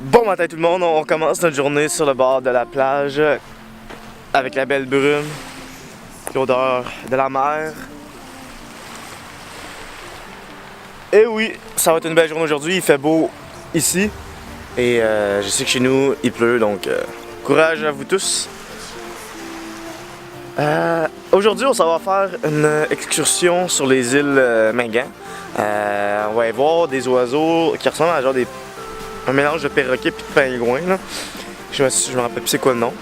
Bon matin tout le monde, on commence notre journée sur le bord de la plage avec la belle brume, l'odeur de la mer. Et oui, ça va être une belle journée aujourd'hui, il fait beau ici et je sais que chez nous il pleut, donc courage à vous tous. Aujourd'hui on s'en va faire une excursion sur les îles Mingan. On va y voir des oiseaux qui ressemblent à genre un mélange de perroquet et de pingouin là. Je me rappelle plus c'est quoi le nom.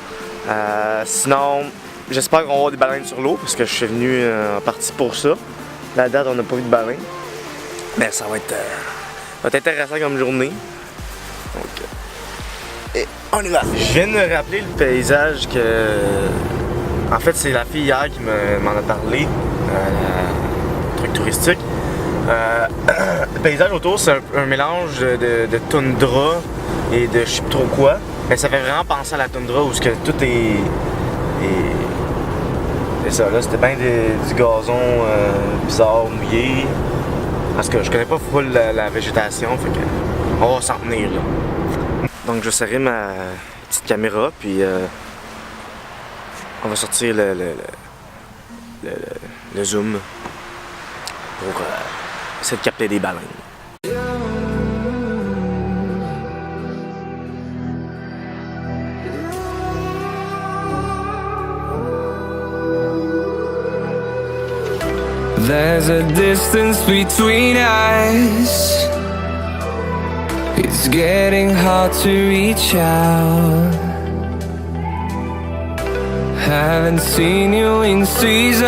Sinon, j'espère qu'on va avoir des baleines sur l'eau parce que je suis venu en partie pour ça. La date, on n'a pas vu de baleines. Mais ça va être intéressant comme journée. Donc, et on y va. Je viens de me rappeler le paysage que... En fait, c'est la fille hier qui m'en a parlé. Le truc touristique. Le paysage autour, c'est un mélange de toundra et de je sais pas trop quoi. Mais ça fait vraiment penser à la toundra où que tout est... C'est ça, là, c'était bien du gazon bizarre, mouillé. Parce que je connais pas full la végétation, fait que on va s'en tenir là. Donc je vais serrer ma petite caméra, puis on va sortir le zoom pour essayer de capter des baleines. There's a distance between us. It's getting hard to reach out. Haven't seen you in seasons,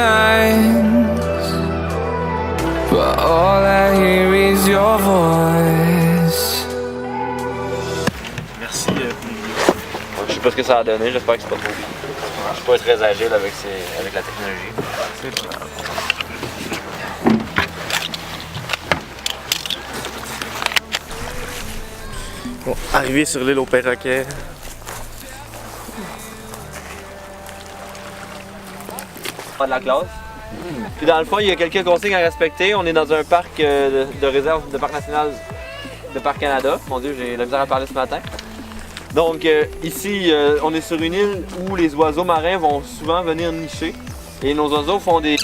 but all I hear is your voice. Merci. Je sais pas ce que ça a donné, j'espère que c'est pas trop vite. Je suis pas très agile avec la technologie. Bon, arrivé sur l'île aux perroquets. Pas de la classe. Puis dans le fond, il y a quelques consignes à respecter. On est dans un parc de réserve de parc national de Parc Canada. Mon Dieu, j'ai la misère à parler ce matin. Donc ici, on est sur une île où les oiseaux marins vont souvent venir nicher. Et nos oiseaux font des...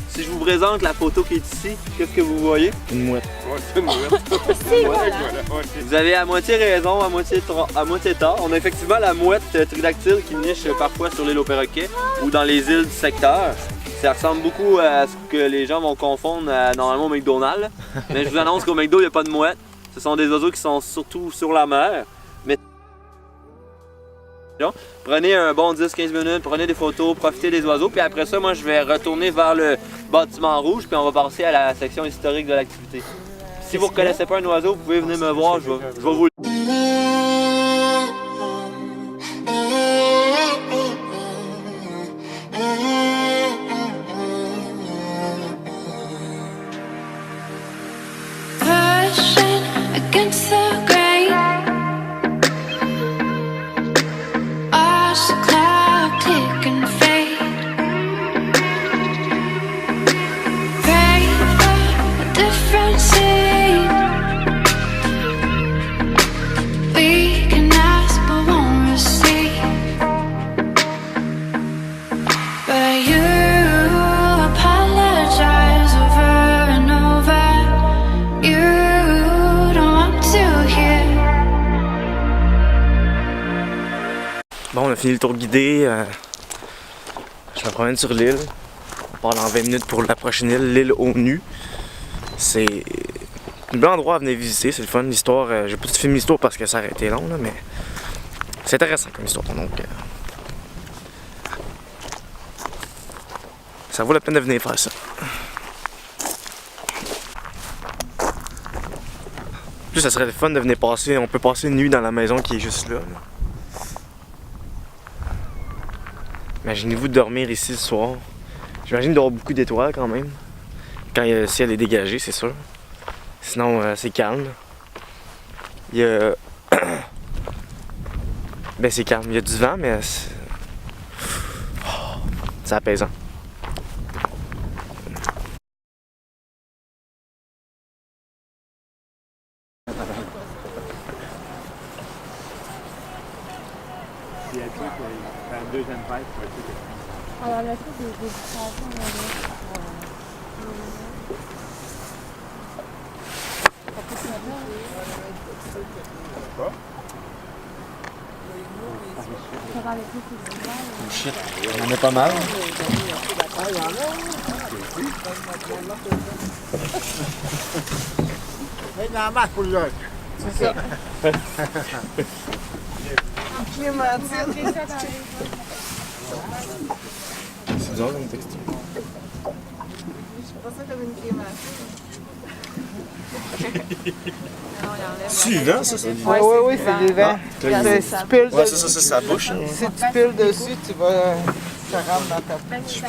Si je vous présente la photo qui est ici, qu'est-ce que vous voyez? Une mouette. C'est une mouette. Vous avez à moitié raison, à moitié tort. On a effectivement la mouette tridactyle qui niche parfois sur l'île aux perroquets ou dans les îles du secteur. Ça ressemble beaucoup à ce que les gens vont confondre normalement au McDonald's. Mais je vous annonce qu'au McDo, il n'y a pas de mouette. Ce sont des oiseaux qui sont surtout sur la mer. Mais prenez un bon 10-15 minutes, prenez des photos, profitez des oiseaux. Puis après ça, moi, je vais retourner vers le bâtiment rouge. Puis on va passer à la section historique de l'activité. Si vous ne reconnaissez pas un oiseau, vous pouvez venir me voir, je vais vous le... Against the grain, watch the cloud tick and fade. Pray for a different scene. We can ask but won't receive. But you apologize over and over. You Bon, on a fini le tour guidé. Je me promène sur l'île. On part dans 20 minutes pour la prochaine île, l'île aux Nues. C'est un bel endroit à venir visiter, c'est le fun. L'histoire, j'ai pas tout filmé l'histoire parce que ça aurait été long, là, mais c'est intéressant comme histoire. Donc, ça vaut la peine de venir faire ça. En plus, ça serait le fun de venir passer. On peut passer une nuit dans la maison qui est juste là. Imaginez-vous de dormir ici le soir. J'imagine d'avoir beaucoup d'étoiles quand même. Quand le ciel est dégagé, c'est sûr. Sinon, c'est calme. Il y a Ben c'est calme, il y a du vent, mais c'est apaisant. Alors la truc des distractions, Shit, il y en a pas mal. c'est ça. C'est bizarre comme texture. C'est du vent, ça? Oui, c'est du vent. Si tu piles Ouais, c'est sa bouche. si tu piles dessus, ça rentre dans ta bouche.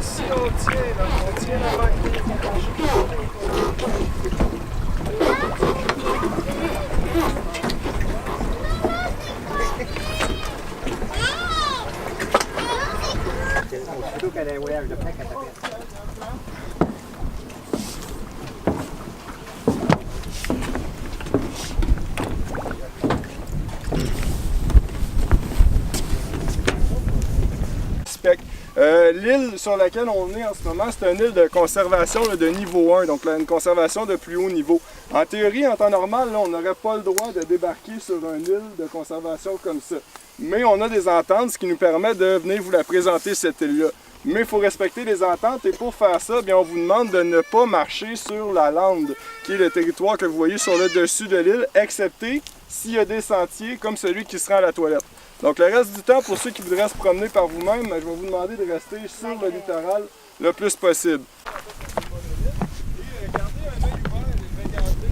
Si on tient la L'île sur laquelle on est en ce moment, c'est une île de conservation là, de niveau 1, donc là, une conservation de plus haut niveau. En théorie, en temps normal, là, on n'aurait pas le droit de débarquer sur une île de conservation comme ça. Mais on a des ententes, ce qui nous permet de venir vous la présenter, cette île-là. Mais il faut respecter les ententes et pour faire ça, bien, on vous demande de ne pas marcher sur la lande, qui est le territoire que vous voyez sur le dessus de l'île, excepté s'il y a des sentiers comme celui qui se rend à la toilette. Donc le reste du temps, pour ceux qui voudraient se promener par vous-même, je vais vous demander de rester sur le littoral le plus possible. Et gardez un œil ouvert et regardez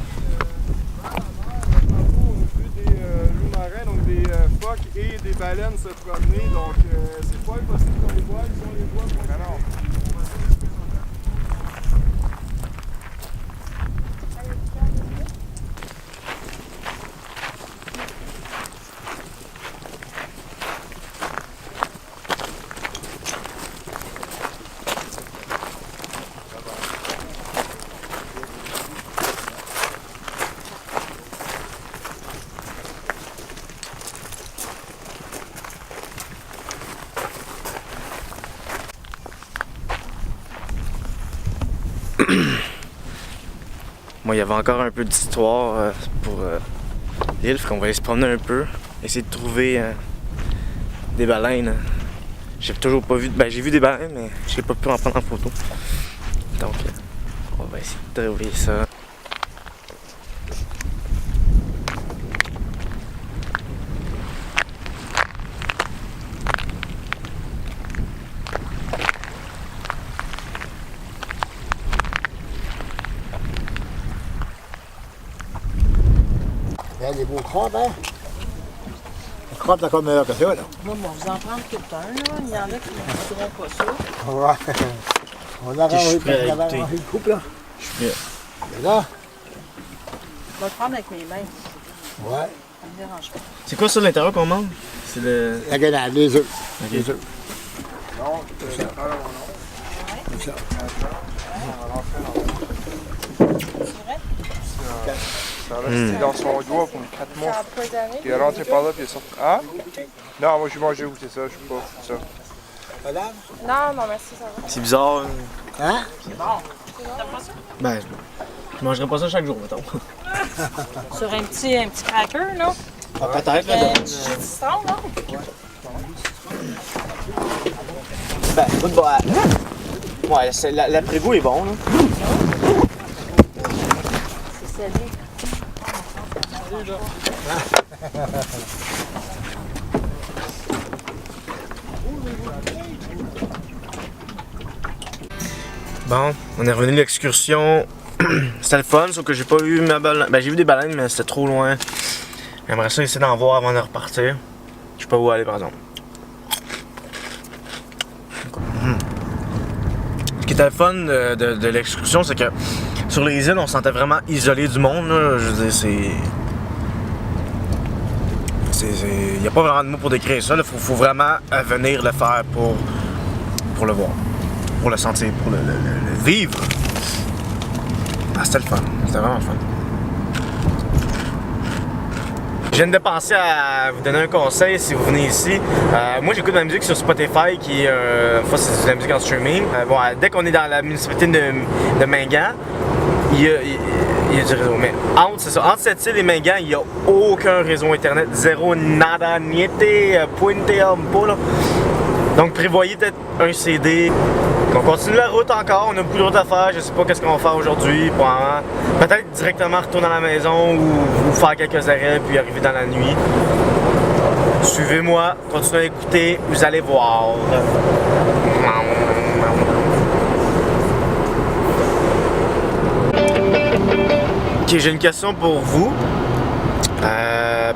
vers la mer. Tantôt, on a vu des loups marins, donc des phoques et des baleines se promener. Donc c'est pas impossible qu'on les voit, si on les voit, on les Moi, il y avait encore un peu d'histoire pour l'île, fait qu'on va aller se promener un peu, essayer de trouver des baleines. J'ai toujours pas vu, j'ai vu des baleines, mais j'ai pas pu en prendre en photo. Donc, on va essayer de trouver ça. Il y a des beaux crabes, hein? Les crabes, t'as comme meilleur que ça, là. Moi, on va vous en prendre quelqu'un, là. Il y en a qui ne feront pas ça. Ouais. On a arrangé une coupe, là. Je suis prêt. Et là? Je vais le prendre avec mes mains. Ouais. Ça me dérange pas. C'est quoi ça l'intérieur qu'on mange? C'est le... La grenade, les œufs. Ok. Les œufs. Non, c'est ça. Comme ça. Ça restait dans son doigt pour 4 mois. Il est rentré par là puis il est sorti. Hein? Non, moi j'ai mangé où c'est ça, je sais pas. Ça. Madame? Non, merci, ça va. C'est bizarre. Hein? Ben, je mangerais pas ça chaque jour, mettons. Sur un petit cracker, là. Ah, peut-être, là. Un petit jus de citron, là. Ben, écoute, ouais, l'après-goût est bon, là. C'est salé. Bon, on est revenu de l'excursion. C'était le fun, sauf que j'ai pas vu ma baleine. Ben, j'ai vu des baleines, mais c'était trop loin. J'aimerais ça essayer d'en voir avant de repartir. Je sais pas où aller, par exemple. Ce qui était le fun de l'excursion, c'est que Sur les îles, on se sentait vraiment isolé du monde, là. Je veux dire, il n'y a pas vraiment de mots pour décrire ça. Il faut vraiment venir le faire pour le voir, pour le sentir, pour le vivre. Ah, c'était le fun. C'était vraiment le fun. Je viens de penser à vous donner un conseil si vous venez ici. Moi, j'écoute de la musique sur Spotify qui est c'est de la musique en streaming. Dès qu'on est dans la municipalité de Mingan, il y a du réseau. Mais entre cette île et Mingan, il n'y a aucun réseau internet. Zéro, nada, niente, puente, là. Donc prévoyez peut-être un CD. On continue la route encore, on a beaucoup de routes à faire, je sais pas qu'est-ce qu'on va faire aujourd'hui. Peut-être directement retourner à la maison ou faire quelques arrêts puis arriver dans la nuit. Suivez-moi, continuez à écouter, vous allez voir. Ok, j'ai une question pour vous.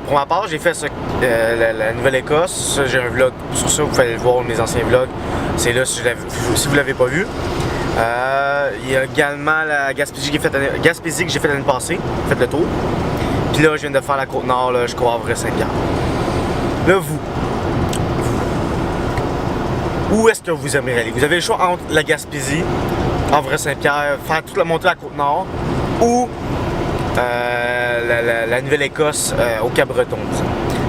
Pour ma part, j'ai fait la Nouvelle-Écosse. J'ai un vlog sur ça, vous pouvez aller voir mes anciens vlogs. C'est là si vous l'avez pas vu. Il y a également la Gaspésie que j'ai fait l'année passée, fait le tour. Puis là, je viens de faire la Côte-Nord jusqu'au Havre-Saint-Pierre. Là, où est-ce que vous aimeriez aller? Vous avez le choix entre la Gaspésie, Havre-Saint-Pierre, faire toute la montée à la Côte-Nord, ou la Nouvelle-Écosse au Cap-Breton.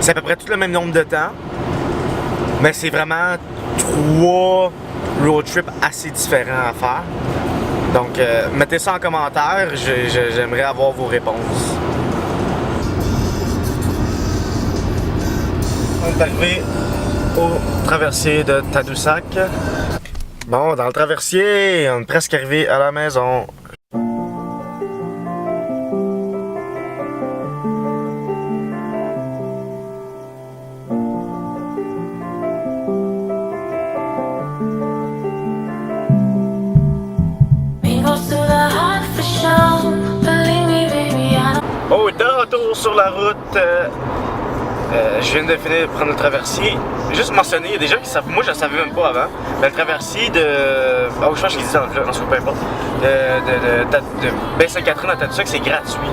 C'est à peu près tout le même nombre de temps, mais c'est vraiment 3 road trips assez différents à faire. Donc, mettez ça en commentaire, j'aimerais avoir vos réponses. On est arrivé au traversier de Tadoussac. Bon, dans le traversier, on est presque arrivé à la maison. Oh, de retour sur la route. Je viens de finir de prendre le traversier. Juste mentionner, il y a des gens qui savent, moi je ne savais même pas avant, mais le traversier de. Oh, je pense que je l'ai dit dans le vlog, en tout cas, peu importe. De Baie-Sainte-Catherine à Tadoussac, c'est gratuit.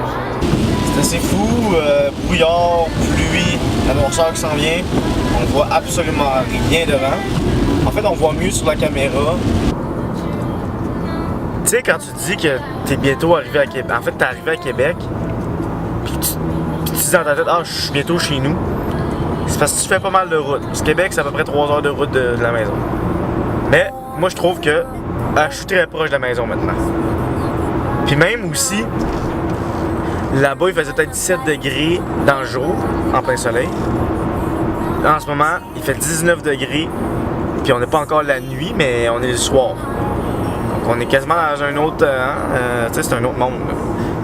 C'est assez fou, brouillard, pluie, la noirceur qui s'en vient. On voit absolument rien devant. En fait, on voit mieux sur la caméra. Tu sais, quand tu dis que t'es bientôt arrivé à Québec, en fait, t'es arrivé à Québec, puis tu dis dans ta tête, ah, je suis bientôt chez nous, c'est parce que tu fais pas mal de route. Parce que Québec, c'est à peu près 3 heures de route de la maison. Mais, moi, je trouve que je suis très proche de la maison maintenant. Puis même aussi, là-bas, il faisait peut-être 17 degrés dans le jour, en plein soleil. En ce moment, il fait 19 degrés, puis on n'est pas encore la nuit, mais on est le soir. On est quasiment dans un autre. Tu sais, c'est un autre monde. Là.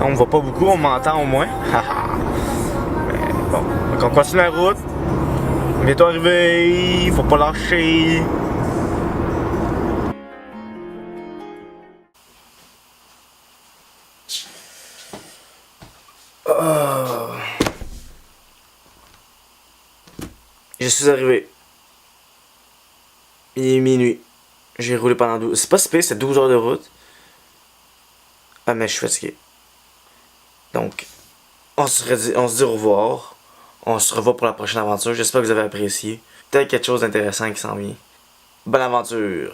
On me voit pas beaucoup, on m'entend au moins. Mais bon, donc on continue la route. Bientôt arrivé, faut pas lâcher. Oh. Je suis arrivé. Il est minuit. J'ai roulé pendant 12... C'est pas si pire, c'est 12 heures de route. Ah, mais je suis fatigué. Donc, on se dit au revoir. On se revoit pour la prochaine aventure. J'espère que vous avez apprécié. Peut-être quelque chose d'intéressant qui s'en vient. Bonne aventure!